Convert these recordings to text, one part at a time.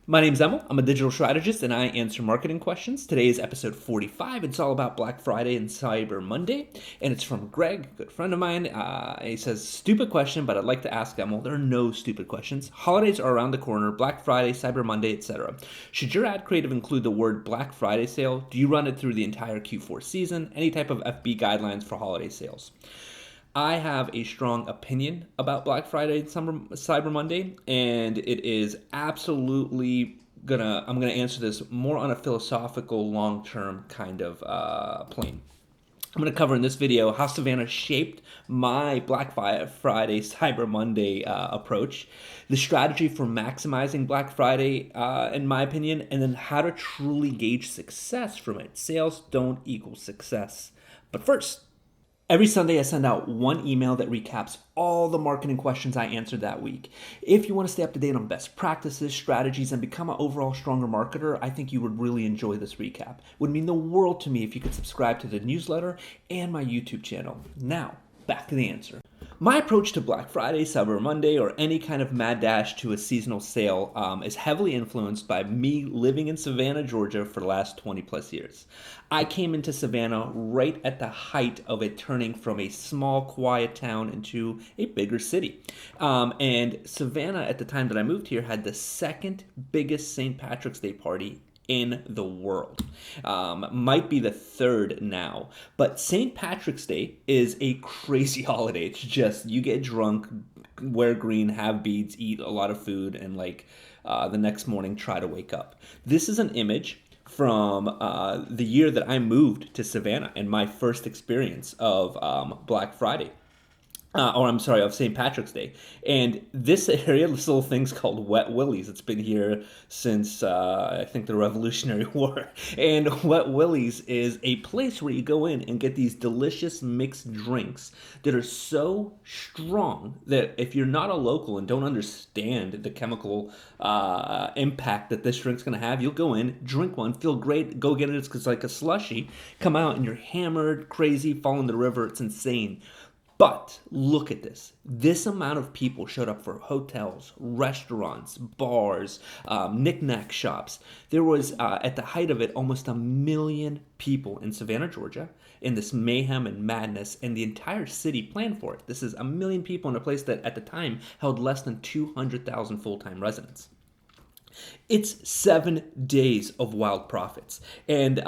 My name's Emil. I'm a digital strategist and I answer marketing questions. Today is episode 45. It's all about Black Friday and Cyber Monday. And it's from Greg, a good friend of mine. He says, stupid question, but I'd like to ask Emil. There are no stupid questions. Holidays are around the corner, Black Friday, Cyber Monday, etc. Should your ad creative include the word Black Friday sale? Do you run it through the entire Q4 season? Any type of FB guidelines for holiday sales? I have a strong opinion about Black Friday and Cyber Monday, and it is absolutely I'm gonna answer this more on a philosophical, long-term kind of plane. I'm going to cover in this video how Savannah shaped my Black Friday, Cyber Monday approach, the strategy for maximizing Black Friday, in my opinion, and then how to truly gauge success from it. Sales don't equal success. But first, every Sunday, I send out one email that recaps all the marketing questions I answered that week. If you want to stay up to date on best practices, strategies, and become an overall stronger marketer, I think you would really enjoy this recap. It would mean the world to me if you could subscribe to the newsletter and my YouTube channel. Now, back to the answer. My approach to Black Friday, Cyber Monday, or any kind of mad dash to a seasonal sale is heavily influenced by me living in Savannah, Georgia for the last 20 plus years. I came into Savannah right at the height of it turning from a small, quiet town into a bigger city. And Savannah, at the time that I moved here, had the second biggest St. Patrick's Day party in the world. Might be the third now. But St. Patrick's Day is a crazy holiday. It's just, you get drunk, wear green, have beads, eat a lot of food, and the next morning try to wake up. This is an image from the year that I moved to Savannah and my first experience of Black Friday. Of St. Patrick's Day. And this area, this little thing's called Wet Willie's. It's been here since, I think, the Revolutionary War. And Wet Willie's is a place where you go in and get these delicious mixed drinks that are so strong that if you're not a local and don't understand the chemical impact that this drink's going to have, you'll go in, drink one, feel great, go get it. It's like a slushy, come out and you're hammered, crazy, fall in the river. It's insane. But look at this. This amount of people showed up for hotels, restaurants, bars, knick-knack shops. There was, at the height of it, almost 1 million people in Savannah, Georgia, in this mayhem and madness, and the entire city planned for it. This is 1 million people in a place that, at the time, held less than 200,000 full-time residents. It's 7 days of wild profits, and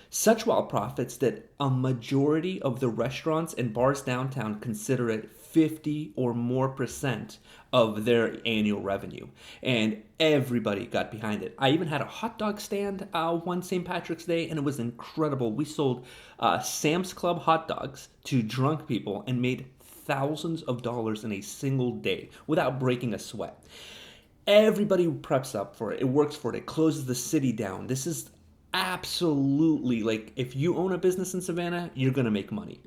such wild profits that a majority of the restaurants and bars downtown consider it 50 or more percent of their annual revenue, and everybody got behind it. I even had a hot dog stand one St. Patrick's Day, and it was incredible. We sold Sam's Club hot dogs to drunk people and made thousands of dollars in a single day without breaking a sweat. Everybody preps up for it. It works for it. It closes the city down. This is absolutely, like, if you own a business in Savannah, you're going to make money.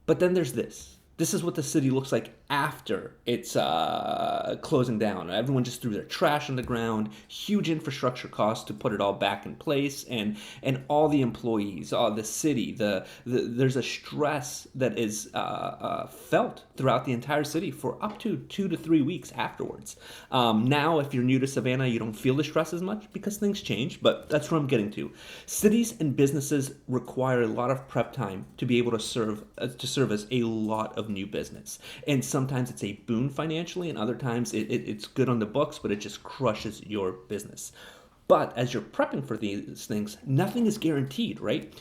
But then there's this. This is what the city looks like after it's closing down. Everyone just threw their trash on the ground, huge infrastructure costs to put it all back in place, and all the employees, the city, there's a stress that is felt throughout the entire city for up to 2 to 3 weeks afterwards. Now, if you're new to Savannah, you don't feel the stress as much because things change, but that's where I'm getting to. Cities and businesses require a lot of prep time to be able to service a lot of new business. And sometimes it's a boon financially, and other times it's good on the books, but it just crushes your business. But as you're prepping for these things, nothing is guaranteed, right?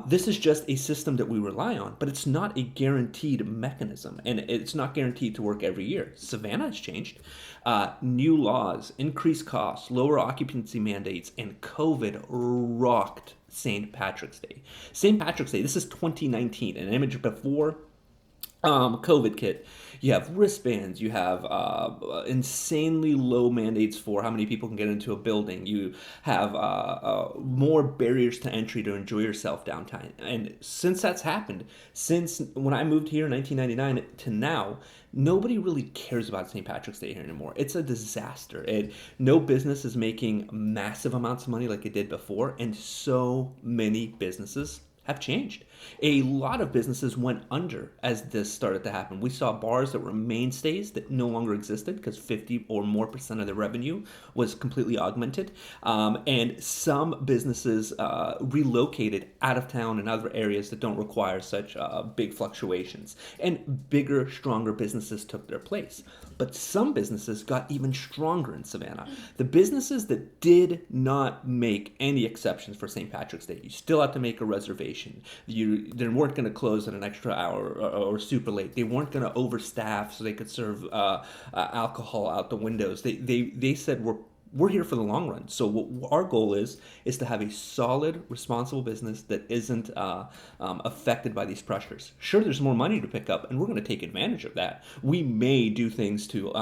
This is just a system that we rely on, but it's not a guaranteed mechanism, and it's not guaranteed to work every year. Savannah has changed. New laws, increased costs, lower occupancy mandates, and COVID rocked St. Patrick's Day. St. Patrick's Day, this is 2019, an image before COVID kit. You have wristbands. You have insanely low mandates for how many people can get into a building. You have more barriers to entry to enjoy yourself downtown. And since that's happened, since when I moved here in 1999 to now, nobody really cares about St. Patrick's Day here anymore. It's a disaster. No business is making massive amounts of money like it did before, and so many businesses have changed. A lot of businesses went under as this started to happen. We saw bars that were mainstays that no longer existed because 50 or more percent of the revenue was completely augmented. And some businesses relocated out of town and other areas that don't require such big fluctuations. And bigger, stronger businesses took their place. But some businesses got even stronger in Savannah. The businesses that did not make any exceptions for St. Patrick's Day, you still have to make a reservation. They weren't going to close at an extra hour or super late. They weren't going to overstaff so they could serve alcohol out the windows. They said we're here for the long run. So what our goal is to have a solid, responsible business that isn't affected by these pressures. Sure, there's more money to pick up, and we're going to take advantage of that. We may do things to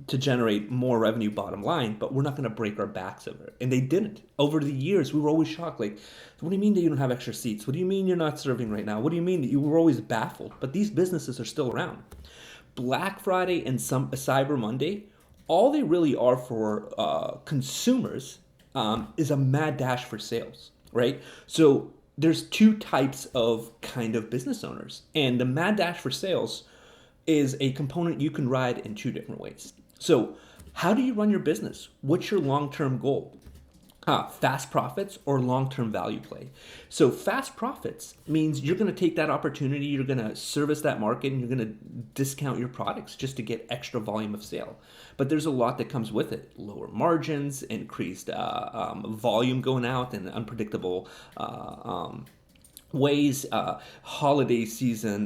generate more revenue bottom line, but we're not going to break our backs over it. And they didn't. Over the years, we were always shocked. Like, what do you mean that you don't have extra seats? What do you mean you're not serving right now? What do you mean that you were always baffled? But these businesses are still around. Black Friday and Cyber Monday, all they really are for consumers is a mad dash for sales, right? So there's two types of kind of business owners. And the mad dash for sales is a component you can ride in two different ways. So how do you run your business? What's your long-term goal? Fast profits or long-term value play. So fast profits means you're going to take that opportunity, you're going to service that market, and you're going to discount your products just to get extra volume of sale. But there's a lot that comes with it. Lower margins, increased volume going out, and unpredictable ways, holiday season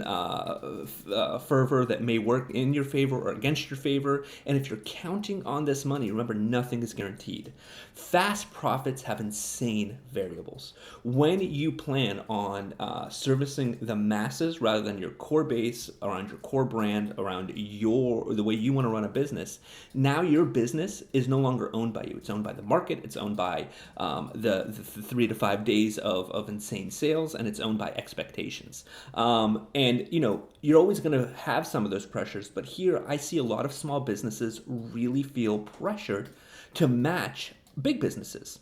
fervor that may work in your favor or against your favor. And if you're counting on this money, remember, nothing is guaranteed. Fast profits have insane variables. When you plan on servicing the masses rather than your core base, around your core brand, around the way you want to run a business, now your business is no longer owned by you. It's owned by the market. It's owned by the 3 to 5 days of insane sales, and it's owned by expectations. And you're always going to have some of those pressures, but here I see a lot of small businesses really feel pressured to match big businesses.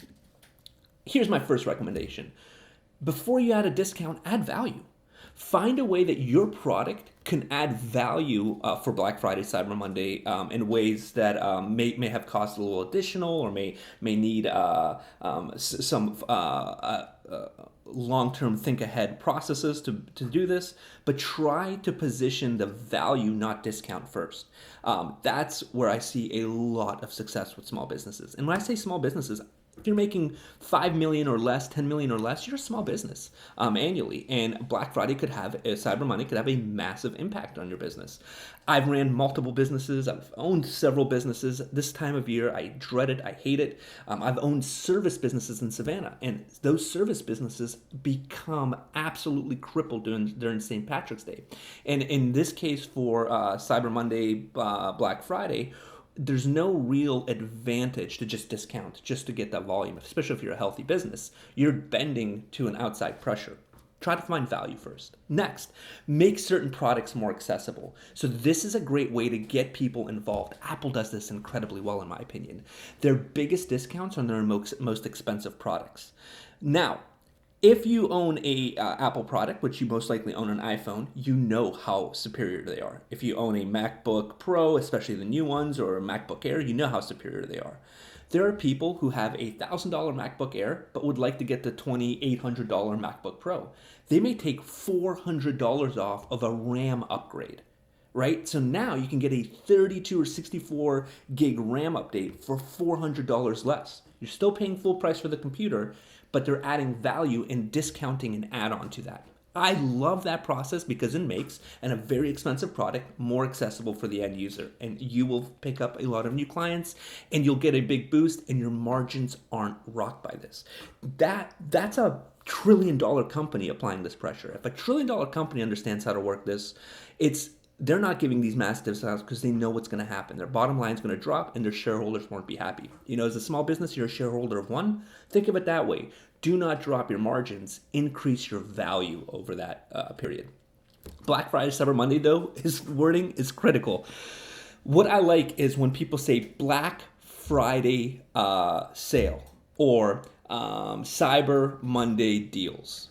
Here's my first recommendation. Before you add a discount, add value. Find a way that your product can add value for Black Friday, Cyber Monday in ways that may have cost a little additional or may need some long-term think-ahead processes to do this, but try to position the value, not discount first. That's where I see a lot of success with small businesses. And when I say small businesses, if you're making 5 million or less, 10 million or less, you're a small business annually. And Black Friday Cyber Monday could have a massive impact on your business. I've ran multiple businesses. I've owned several businesses. This time of year, I dread it. I hate it. I've owned service businesses in Savannah, and those service businesses become absolutely crippled during St. Patrick's Day. And in this case, for Cyber Monday, Black Friday, there's no real advantage to just discount just to get that volume, especially if you're a healthy business. You're bending to an outside pressure. Try to find value first. Next, make certain products more accessible. So this is a great way to get people involved. Apple does this incredibly well, in my opinion. Their biggest discounts are on their most expensive products. Now, if you own a Apple product, which you most likely own an iPhone, you know how superior they are. If you own a MacBook Pro, especially the new ones, or a MacBook Air, you know how superior they are. There are people who have a $1,000 MacBook Air but would like to get the $2,800 MacBook Pro. They may take $400 off of a RAM upgrade, right? So now you can get a 32 or 64 gig RAM update for $400 less. You're still paying full price for the computer, but they're adding value and discounting an add-on to that. I love that process because it makes a very expensive product more accessible for the end user. And you will pick up a lot of new clients and you'll get a big boost and your margins aren't rocked by this. That's a $1 trillion company applying this pressure. If a $1 trillion company understands how to work this, they're not giving these massive discounts because they know what's going to happen. Their bottom line is going to drop and their shareholders won't be happy. As a small business, you're a shareholder of one. Think of it that way. Do not drop your margins. Increase your value over that period. Black Friday, Cyber Monday, though, his wording is critical. What I like is when people say Black Friday sale or Cyber Monday deals.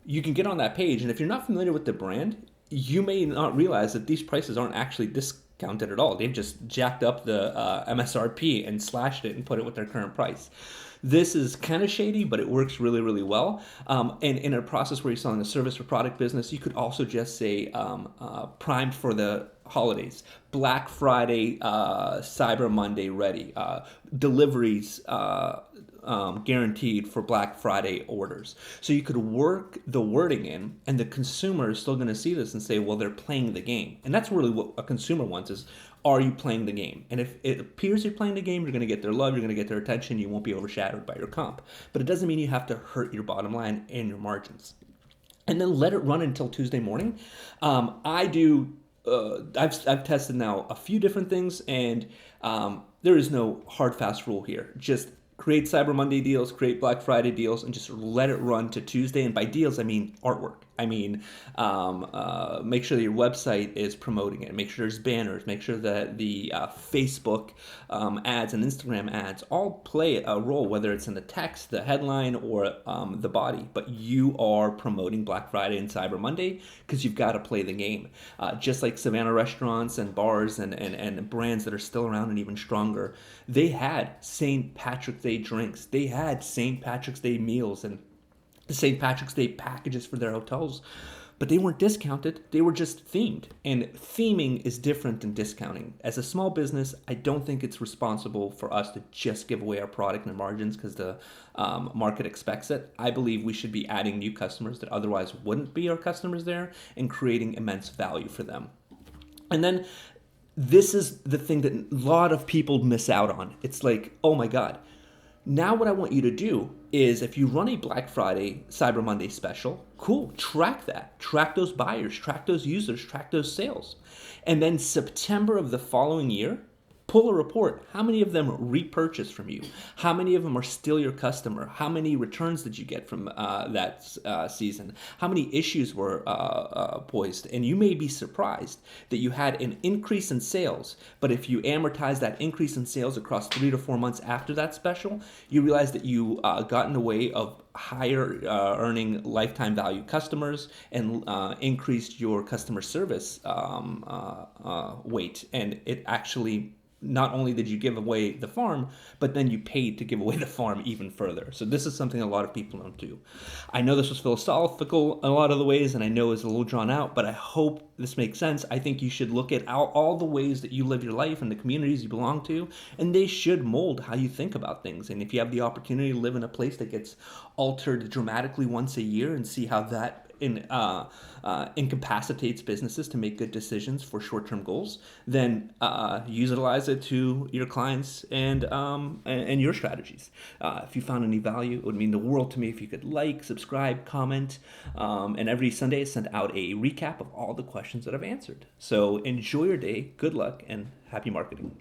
You can get on that page, and if you're not familiar with the brand, you may not realize that these prices aren't actually discounted at all. They've just jacked up the MSRP and slashed it and put it with their current price. This is kind of shady, but it works really, really well. And in a process where you're selling a service or product business, you could also just say primed for the holidays, Black Friday, Cyber Monday ready, deliveries guaranteed for Black Friday orders. So you could work the wording in, and the consumer is still going to see this and say, well, they're playing the game. And that's really what a consumer wants is, are you playing the game? And if it appears you're playing the game, you're going to get their love, you're going to get their attention, you won't be overshadowed by your comp. But it doesn't mean you have to hurt your bottom line and your margins. And then let it run until Tuesday morning. I've tested now a few different things, and there is no hard fast rule here. Just create Cyber Monday deals, create Black Friday deals, and just let it run to Tuesday. And by deals, I mean artwork. I mean, make sure that your website is promoting it. Make sure there's banners. Make sure that the Facebook ads and Instagram ads all play a role, whether it's in the text, the headline, or the body. But you are promoting Black Friday and Cyber Monday because you've got to play the game. Just like Savannah restaurants and bars and brands that are still around and even stronger, they had St. Patrick's Day drinks. They had St. Patrick's Day meals and the St. Patrick's Day packages for their hotels, but they weren't discounted. They were just themed. And theming is different than discounting. As a small business, I don't think it's responsible for us to just give away our product and margins because the market expects it. I believe we should be adding new customers that otherwise wouldn't be our customers there and creating immense value for them. And then this is the thing that a lot of people miss out on. It's like, oh my God. Now what I want you to do is if you run a Black Friday, Cyber Monday special, cool, track that. Track those buyers, track those users, track those sales. And then September of the following year, pull a report. How many of them repurchase from you? How many of them are still your customer? How many returns did you get from that season? How many issues were poised? And you may be surprised that you had an increase in sales, but if you amortize that increase in sales across 3 to 4 months after that special, you realize that you got in the way of higher earning lifetime value customers and increased your customer service weight. And it actually, not only did you give away the farm, but then you paid to give away the farm even further. So this is something a lot of people don't do. I know this was philosophical in a lot of the ways, and I know it's a little drawn out, but I hope this makes sense. I think you should look at all the ways that you live your life and the communities you belong to, and they should mold how you think about things. And if you have the opportunity to live in a place that gets altered dramatically once a year and see how that incapacitates businesses to make good decisions for short-term goals, then utilize it to your clients and your strategies. If you found any value, it would mean the world to me if you could like, subscribe, comment, and every Sunday I send out a recap of all the questions that I've answered. So enjoy your day, good luck, and happy marketing.